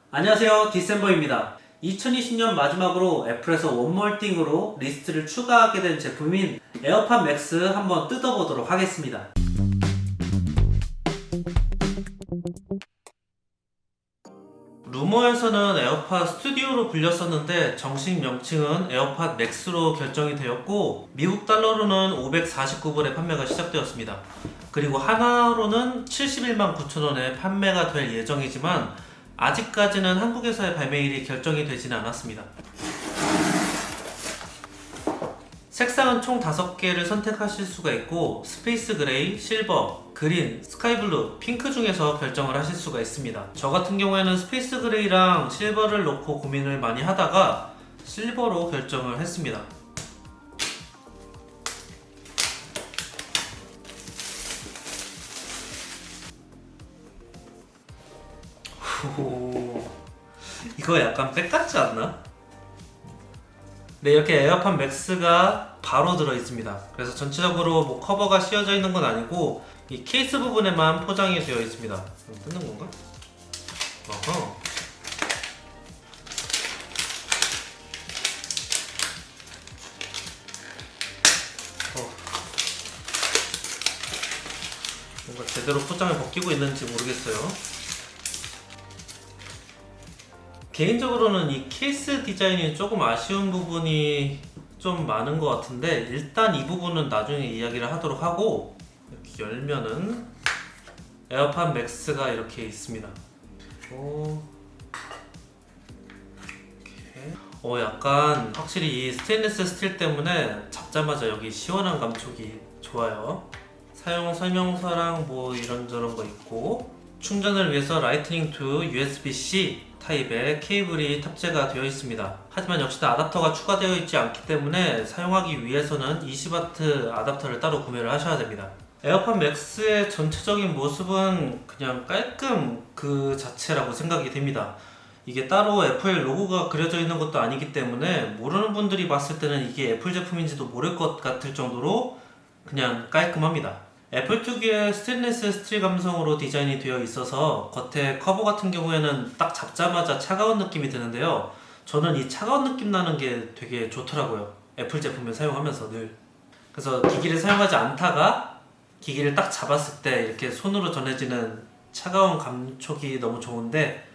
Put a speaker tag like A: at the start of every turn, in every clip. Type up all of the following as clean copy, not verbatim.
A: 안녕하세요, 디셈버입니다. 2020년 마지막으로 애플에서 원몰띵으로 리스트를 추가하게 된 제품인 에어팟 맥스 한번 뜯어보도록 하겠습니다. 루머에서는 에어팟 스튜디오로 불렸었는데 정식 명칭은 에어팟 맥스로 결정이 되었고 미국 달러로는 549불에 판매가 시작되었습니다. 그리고 하나로는 71만 9천원에 판매가 될 예정이지만 아직까지는 한국에서의 발매일이 결정이 되지는 않았습니다. 색상은 총 5개를 선택하실 수가 있고 스페이스 그레이, 실버, 그린, 스카이블루, 핑크 중에서 결정을 하실 수가 있습니다. 저 같은 경우에는 스페이스 그레이랑 실버를 놓고 고민을 많이 하다가 실버로 결정을 했습니다. 이거 약간 백 같지 않나? 네, 이렇게 에어팟 맥스가 바로 들어있습니다. 그래서 전체적으로 뭐 커버가 씌워져 있는 건 아니고 이 케이스 부분에만 포장이 되어 있습니다. 뜯는 건가? 어허. 뭔가 제대로 포장을 벗기고 있는지 모르겠어요. 개인적으로는 이 케이스 디자인이 조금 아쉬운 부분이 좀 많은 것 같은데 일단 이 부분은 나중에 이야기를 하도록 하고 이렇게 열면은 에어팟 맥스가 이렇게 있습니다. 약간 확실히 이 스테인리스 스틸 때문에 잡자마자 여기 시원한 감촉이 좋아요. 사용 설명서랑 뭐 이런저런 거 있고 충전을 위해서 라이트닝 투 USB-C 타입의 케이블이 탑재가 되어 있습니다. 하지만 역시나 아답터가 추가되어 있지 않기 때문에 사용하기 위해서는 20W 아답터를 따로 구매를 하셔야 됩니다. 에어팟 맥스의 전체적인 모습은 그냥 깔끔 그 자체라고 생각이 됩니다. 이게 따로 애플 로고가 그려져 있는 것도 아니기 때문에 모르는 분들이 봤을 때는 이게 애플 제품인지도 모를 것 같을 정도로 그냥 깔끔합니다. 애플 특유의 스테인리스 스틸 감성으로 디자인이 되어 있어서 겉에 커버 같은 경우에는 딱 잡자마자 차가운 느낌이 드는데요. 저는 이 차가운 느낌 나는 게 되게 좋더라고요. 애플 제품을 사용하면서 늘. 그래서 기기를 사용하지 않다가 기기를 딱 잡았을 때 이렇게 손으로 전해지는 차가운 감촉이 너무 좋은데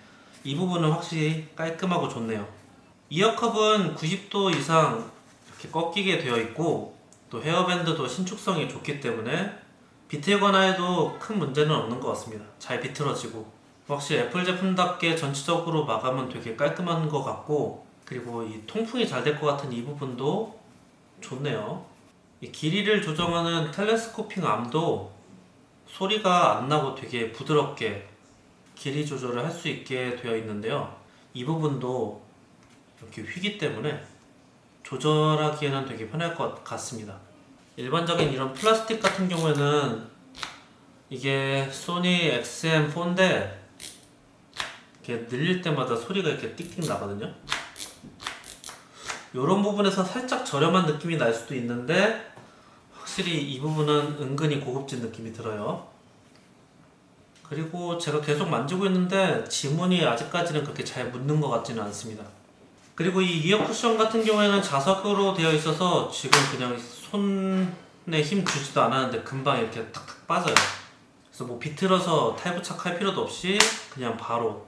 A: 이 부분은 확실히 깔끔하고 좋네요. 이어컵은 90도 이상 이렇게 꺾이게 되어 있고 또 헤어밴드도 신축성이 좋기 때문에 비틀거나 해도 큰 문제는 없는 것 같습니다. 잘 비틀어지고 확실히 애플 제품답게 전체적으로 마감은 되게 깔끔한 것 같고 그리고 이 통풍이 잘 될 것 같은 이 부분도 좋네요. 이 길이를 조정하는 텔레스코핑 암도 소리가 안 나고 되게 부드럽게 길이 조절을 할 수 있게 되어 있는데요. 이 부분도 이렇게 휘기 때문에 조절하기에는 되게 편할 것 같습니다. 일반적인 이런 플라스틱 같은 경우에는 이게 소니 XM4인데 이렇게 늘릴 때마다 소리가 이렇게 띡띡 나거든요. 이런 부분에서 살짝 저렴한 느낌이 날 수도 있는데 확실히 이 부분은 은근히 고급진 느낌이 들어요. 그리고 제가 계속 만지고 있는데 지문이 아직까지는 그렇게 잘 묻는 것 같지는 않습니다. 그리고 이 이어 쿠션 같은 경우에는 자석으로 되어 있어서 지금 그냥 손에 힘 주지도 않았는데 금방 이렇게 탁탁 빠져요. 그래서 뭐 비틀어서 탈부착할 필요도 없이 그냥 바로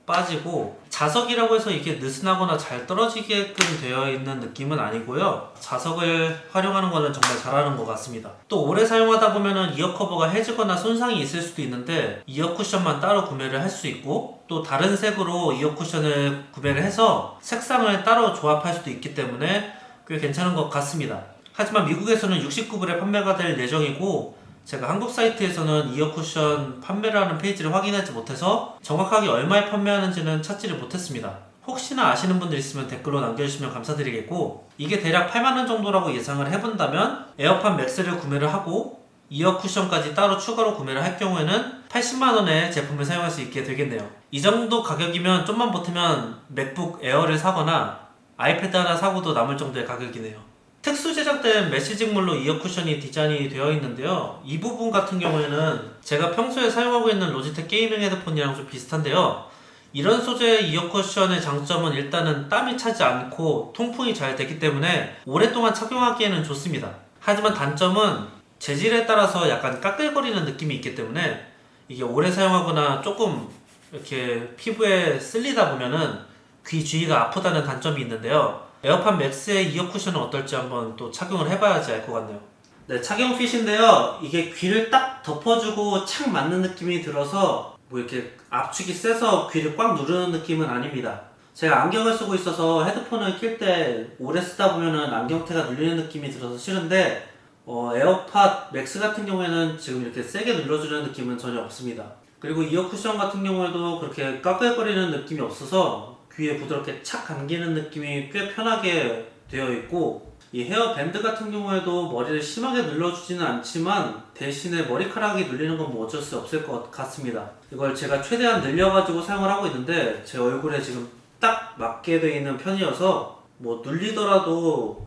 A: 빠지고 자석이라고 해서 이게 느슨하거나 잘 떨어지게끔 되어 있는 느낌은 아니고요. 자석을 활용하는 거는 정말 잘하는 것 같습니다. 또 오래 사용하다 보면은 이어 커버가 해지거나 손상이 있을 수도 있는데 이어 쿠션만 따로 구매를 할 수 있고 또 다른 색으로 이어 쿠션을 구매를 해서 색상을 따로 조합할 수도 있기 때문에 꽤 괜찮은 것 같습니다. 하지만 미국에서는 69불에 판매가 될 예정이고 제가 한국 사이트에서는 이어 쿠션 판매를 하는 페이지를 확인하지 못해서 정확하게 얼마에 판매하는지는 찾지를 못했습니다. 혹시나 아시는 분들 있으면 댓글로 남겨주시면 감사드리겠고 이게 대략 8만원 정도라고 예상을 해본다면 에어팟 맥스를 구매를 하고 이어 쿠션까지 따로 추가로 구매를 할 경우에는 80만원의 제품을 사용할 수 있게 되겠네요. 이 정도 가격이면 좀만 보태면 맥북 에어를 사거나 아이패드 하나 사고도 남을 정도의 가격이네요. 특수 제작된 메시징물로 이어 쿠션이 디자인이 되어 있는데요. 이 부분 같은 경우에는 제가 평소에 사용하고 있는 로지텍 게이밍 헤드폰이랑 좀 비슷한데요. 이런 소재의 이어 쿠션의 장점은 일단은 땀이 차지 않고 통풍이 잘 되기 때문에 오랫동안 착용하기에는 좋습니다. 하지만 단점은 재질에 따라서 약간 까끌거리는 느낌이 있기 때문에 이게 오래 사용하거나 조금 이렇게 피부에 쓸리다 보면은 귀 주위가 아프다는 단점이 있는데요. 에어팟 맥스의 이어 쿠션은 어떨지 한번 또 착용을 해봐야지 알 것 같네요. 네, 착용 핏인데요. 이게 귀를 딱 덮어주고 착 맞는 느낌이 들어서 뭐 이렇게 압축이 세서 귀를 꽉 누르는 느낌은 아닙니다. 제가 안경을 쓰고 있어서 헤드폰을 낄 때 오래 쓰다 보면은 안경테가 눌리는 느낌이 들어서 싫은데 에어팟 맥스 같은 경우에는 지금 이렇게 세게 눌러주는 느낌은 전혀 없습니다. 그리고 이어 쿠션 같은 경우에도 그렇게 까끌거리는 느낌이 없어서 귀에 부드럽게 착 감기는 느낌이 꽤 편하게 되어 있고, 이 헤어밴드 같은 경우에도 머리를 심하게 눌러주지는 않지만 대신에 머리카락이 눌리는 건 뭐 어쩔 수 없을 것 같습니다. 이걸 제가 최대한 늘려가지고 사용을 하고 있는데 제 얼굴에 지금 딱 맞게 되어 있는 편이어서 뭐 눌리더라도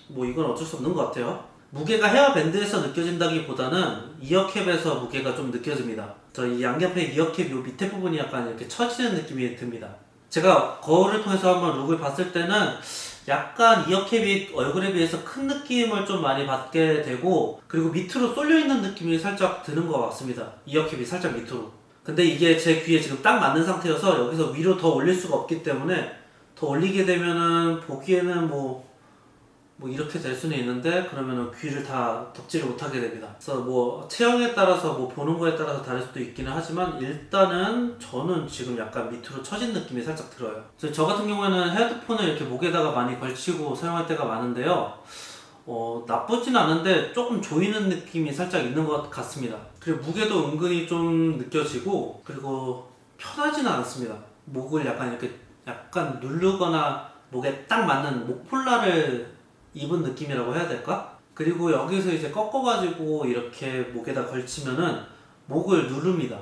A: 뭐 이건 어쩔 수 없는 것 같아요. 무게가 헤어밴드에서 느껴진다기보다는 이어캡에서 무게가 좀 느껴집니다. 저 이 양옆에 이어캡 요 밑에 부분이 약간 이렇게 처지는 느낌이 듭니다. 제가 거울을 통해서 한번 룩을 봤을 때는 약간 이어캡이 얼굴에 비해서 큰 느낌을 좀 많이 받게 되고, 그리고 밑으로 쏠려 있는 느낌이 살짝 드는 것 같습니다. 이어캡이 살짝 밑으로. 근데 이게 제 귀에 지금 딱 맞는 상태여서 여기서 위로 더 올릴 수가 없기 때문에, 더 올리게 되면은 보기에는 뭐 이렇게 될 수는 있는데 그러면은 귀를 다 덮지를 못하게 됩니다. 그래서 뭐 체형에 따라서 뭐 보는 거에 따라서 다를 수도 있기는 하지만 일단은 저는 지금 약간 밑으로 처진 느낌이 살짝 들어요. 그래서 저 같은 경우에는 헤드폰을 이렇게 목에다가 많이 걸치고 사용할 때가 많은데요. 나쁘진 않은데 조금 조이는 느낌이 살짝 있는 것 같습니다. 그리고 무게도 은근히 좀 느껴지고, 그리고 편하지는 않습니다. 목을 약간 이렇게 약간 누르거나 목에 딱 맞는 목폴라를 입은 느낌이라고 해야 될까? 그리고 여기서 이제 꺾어가지고 이렇게 목에다 걸치면은 목을 누릅니다.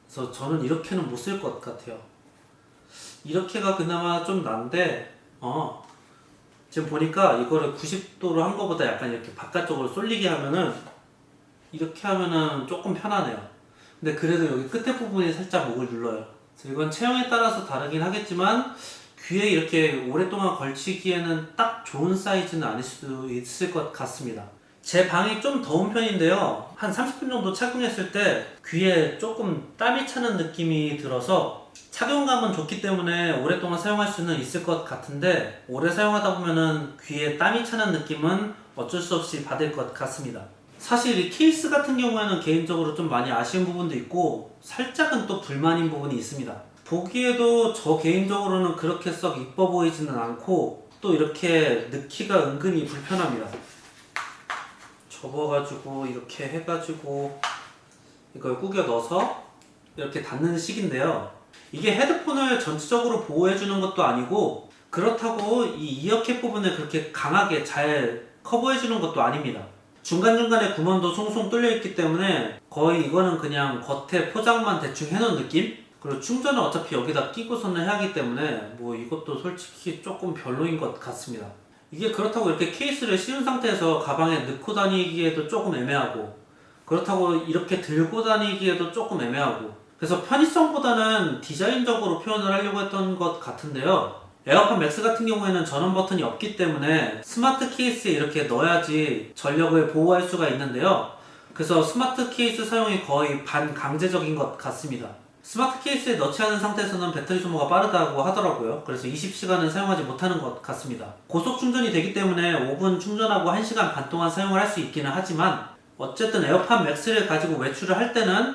A: 그래서 저는 이렇게는 못 쓸 것 같아요. 이렇게가 그나마 좀 난데, 지금 보니까 이거를 90도로 한 거보다 약간 이렇게 바깥쪽으로 쏠리게 하면은, 이렇게 하면은 조금 편하네요. 근데 그래도 여기 끝에 부분이 살짝 목을 눌러요. 그래서 이건 체형에 따라서 다르긴 하겠지만 귀에 이렇게 오랫동안 걸치기에는 딱 좋은 사이즈는 아닐 수도 있을 것 같습니다. 제 방이 좀 더운 편인데요. 한 30분 정도 착용했을 때 귀에 조금 땀이 차는 느낌이 들어서 착용감은 좋기 때문에 오랫동안 사용할 수는 있을 것 같은데, 오래 사용하다 보면은 귀에 땀이 차는 느낌은 어쩔 수 없이 받을 것 같습니다. 사실 이 케이스 같은 경우에는 개인적으로 좀 많이 아쉬운 부분도 있고 살짝은 또 불만인 부분이 있습니다. 보기에도 저 개인적으로는 그렇게 썩 이뻐 보이지는 않고, 또 이렇게 넣기가 은근히 불편합니다. 접어가지고 이렇게 해가지고 이걸 구겨 넣어서 이렇게 닫는 식인데요. 이게 헤드폰을 전체적으로 보호해주는 것도 아니고, 그렇다고 이 이어캡 부분을 그렇게 강하게 잘 커버해주는 것도 아닙니다. 중간중간에 구멍도 송송 뚫려 있기 때문에 거의 이거는 그냥 겉에 포장만 대충 해놓은 느낌? 그리고 충전을 어차피 여기다 끼고서는 해야 하기 때문에 뭐 이것도 솔직히 조금 별로인 것 같습니다. 이게 그렇다고 이렇게 케이스를 씌운 상태에서 가방에 넣고 다니기에도 조금 애매하고, 그렇다고 이렇게 들고 다니기에도 조금 애매하고, 그래서 편의성보다는 디자인적으로 표현을 하려고 했던 것 같은데요. 에어팟 맥스 같은 경우에는 전원 버튼이 없기 때문에 스마트 케이스에 이렇게 넣어야지 전력을 보호할 수가 있는데요. 그래서 스마트 케이스 사용이 거의 반강제적인 것 같습니다. 스마트 케이스에 넣지 않은 상태에서는 배터리 소모가 빠르다고 하더라고요. 그래서 20시간은 사용하지 못하는 것 같습니다. 고속 충전이 되기 때문에 5분 충전하고 1시간 반 동안 사용을 할 수 있기는 하지만, 어쨌든 에어팟 맥스를 가지고 외출을 할 때는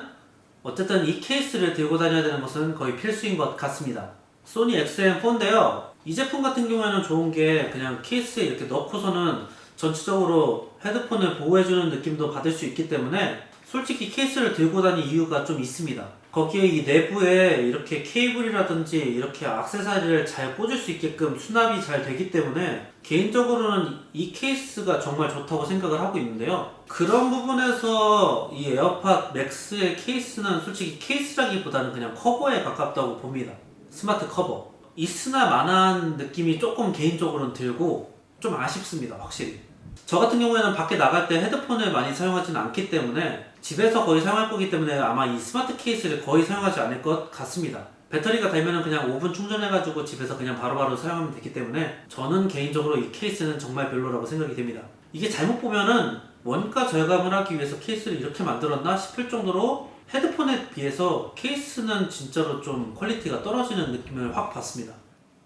A: 어쨌든 이 케이스를 들고 다녀야 되는 것은 거의 필수인 것 같습니다. 소니 XM4인데요. 이 제품 같은 경우에는 좋은 게 그냥 케이스에 이렇게 넣고서는 전체적으로 헤드폰을 보호해주는 느낌도 받을 수 있기 때문에 솔직히 케이스를 들고 다닐 이유가 좀 있습니다. 거기에 이 내부에 이렇게 케이블이라든지 이렇게 액세서리를 잘 꽂을 수 있게끔 수납이 잘 되기 때문에 개인적으로는 이 케이스가 정말 좋다고 생각을 하고 있는데요. 그런 부분에서 이 에어팟 맥스의 케이스는 솔직히 케이스라기보다는 그냥 커버에 가깝다고 봅니다. 스마트 커버. 있으나 마나한 느낌이 조금 개인적으로는 들고 좀 아쉽습니다, 확실히. 저 같은 경우에는 밖에 나갈 때 헤드폰을 많이 사용하지는 않기 때문에 집에서 거의 사용할 거기 때문에 아마 이 스마트 케이스를 거의 사용하지 않을 것 같습니다.
B: 배터리가 되면은 그냥 5분 충전해가지고 집에서 그냥 바로바로 사용하면 되기 때문에 저는 개인적으로 이 케이스는 정말 별로라고 생각이 됩니다. 이게 잘못 보면은 원가 절감을 하기 위해서 케이스를 이렇게 만들었나 싶을 정도로 헤드폰에 비해서 케이스는 진짜로 좀 퀄리티가 떨어지는 느낌을 확 받습니다.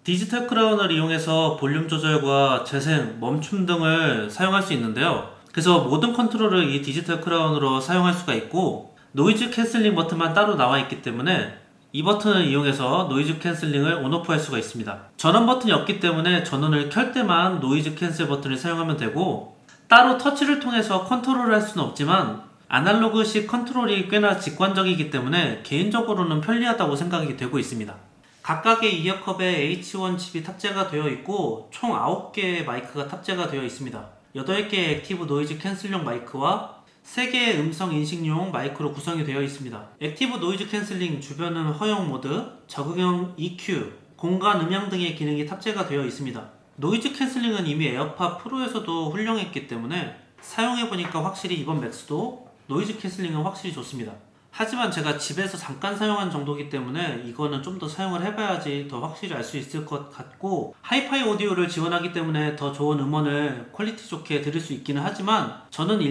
A: 디지털 크라운을 이용해서 볼륨 조절과 재생, 멈춤 등을 사용할 수 있는데요. 그래서 모든 컨트롤을 이 디지털 크라운으로 사용할 수가 있고 노이즈 캔슬링 버튼만 따로 나와 있기 때문에 이 버튼을 이용해서 노이즈 캔슬링을 온오프 할 수가 있습니다. 전원 버튼이 없기 때문에 전원을 켤 때만 노이즈 캔슬 버튼을 사용하면 되고 따로 터치를 통해서 컨트롤을 할 수는 없지만 아날로그식 컨트롤이 꽤나 직관적이기 때문에 개인적으로는 편리하다고 생각이 되고 있습니다. 각각의 이어컵에 H1 칩이 탑재가 되어 있고 총 9개의 마이크가 탑재가 되어 있습니다. 8개의 액티브 노이즈 캔슬용 마이크와 3개의 음성 인식용 마이크로 구성이 되어 있습니다. 액티브 노이즈 캔슬링 주변음 허용 모드, 적응형 EQ, 공간 음향 등의 기능이 탑재가 되어 있습니다. 노이즈 캔슬링은 이미 에어팟 프로에서도 훌륭했기 때문에 사용해보니까 확실히 이번 맥스도 노이즈 캔슬링은 확실히 좋습니다. 하지만 제가 집에서 잠깐 사용한 정도이기 때문에 이거는 좀 더 사용을 해봐야지 더 확실히 알 수 있을 것 같고 하이파이 오디오를 지원하기 때문에 더 좋은 음원을 퀄리티 좋게 들을 수 있기는 하지만 저는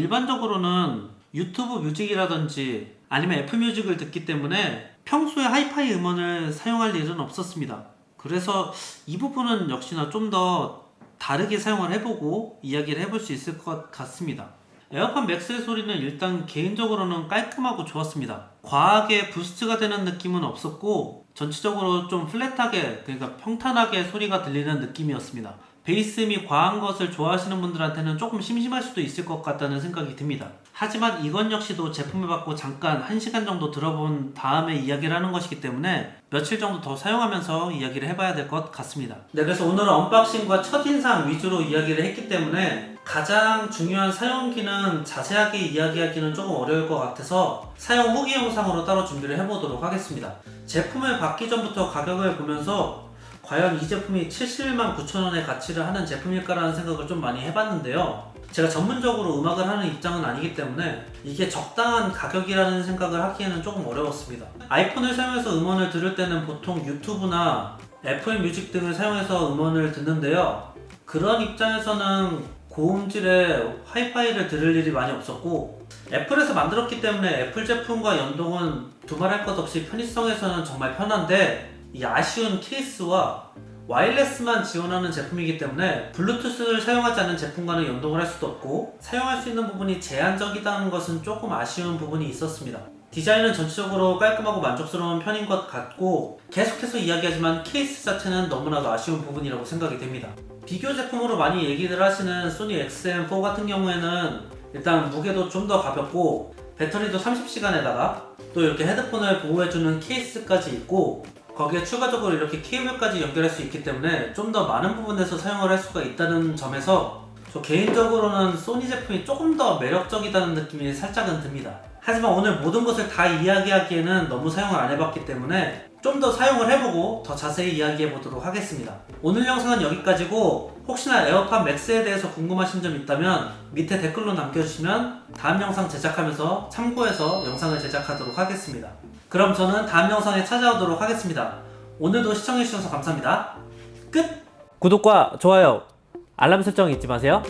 A: 일반적으로는 유튜브 뮤직이라든지 아니면 애플 뮤직을 듣기 때문에 평소에 하이파이 음원을 사용할 일은 없었습니다. 그래서 이 부분은 역시나 좀 더 다르게 사용을 해보고 이야기를 해볼 수 있을 것 같습니다. 에어팟 맥스의 소리는 일단 개인적으로는 깔끔하고 좋았습니다. 과하게 부스트가 되는 느낌은 없었고 전체적으로 좀 플랫하게, 그러니까 평탄하게 소리가 들리는 느낌이었습니다. 베이스음이 과한 것을 좋아하시는 분들한테는 조금 심심할 수도 있을 것 같다는 생각이 듭니다. 하지만 이건 역시도 제품을 받고 잠깐 1시간 정도 들어본 다음에 이야기를 하는 것이기 때문에 며칠 정도 더 사용하면서 이야기를 해봐야 될 것 같습니다. 네, 그래서 오늘은 언박싱과 첫인상 위주로 이야기를 했기 때문에 가장 중요한 사용기는 자세하게 이야기하기는 조금 어려울 것 같아서 사용 후기 영상으로 따로 준비를 해보도록 하겠습니다. 제품을 받기 전부터 가격을 보면서 과연 이 제품이 71만 9천원의 가치를 하는 제품일까라는 생각을 좀 많이 해봤는데요. 제가 전문적으로 음악을 하는 입장은 아니기 때문에 이게 적당한 가격이라는 생각을 하기에는 조금 어려웠습니다. 아이폰을 사용해서 음원을 들을 때는 보통 유튜브나 애플 뮤직 등을 사용해서 음원을 듣는데요. 그런 입장에서는 고음질의 하이파이를 들을 일이 많이 없었고 애플에서 만들었기 때문에 애플 제품과 연동은 두말할 것 없이 편의성에서는 정말 편한데 이 아쉬운 케이스와 와이어리스만 지원하는 제품이기 때문에 블루투스를 사용하지 않는 제품과는 연동을 할 수도 없고 사용할 수 있는 부분이 제한적이다는 것은 조금 아쉬운 부분이 있었습니다. 디자인은 전체적으로 깔끔하고 만족스러운 편인 것 같고 계속해서 이야기하지만 케이스 자체는 너무나도 아쉬운 부분이라고 생각이 됩니다. 비교 제품으로 많이 얘기들 하시는 소니 XM4 같은 경우에는 일단 무게도 좀 더 가볍고 배터리도 30시간에다가 또 이렇게 헤드폰을 보호해주는 케이스까지 있고 거기에 추가적으로 이렇게 케이블까지 연결할 수 있기 때문에 좀 더 많은 부분에서 사용을 할 수가 있다는 점에서 저 개인적으로는 소니 제품이 조금 더 매력적이다는 느낌이 살짝은 듭니다. 하지만 오늘 모든 것을 다 이야기하기에는 너무 사용을 안 해봤기 때문에 좀 더 사용을 해보고 더 자세히 이야기해 보도록 하겠습니다. 오늘 영상은 여기까지고 혹시나 에어팟 맥스에 대해서 궁금하신 점 있다면 밑에 댓글로 남겨주시면 다음 영상 제작하면서 참고해서 영상을 제작하도록 하겠습니다. 그럼 저는 다음 영상에 찾아오도록 하겠습니다. 오늘도 시청해주셔서 감사합니다. 끝! 구독과 좋아요, 알람 설정 잊지 마세요.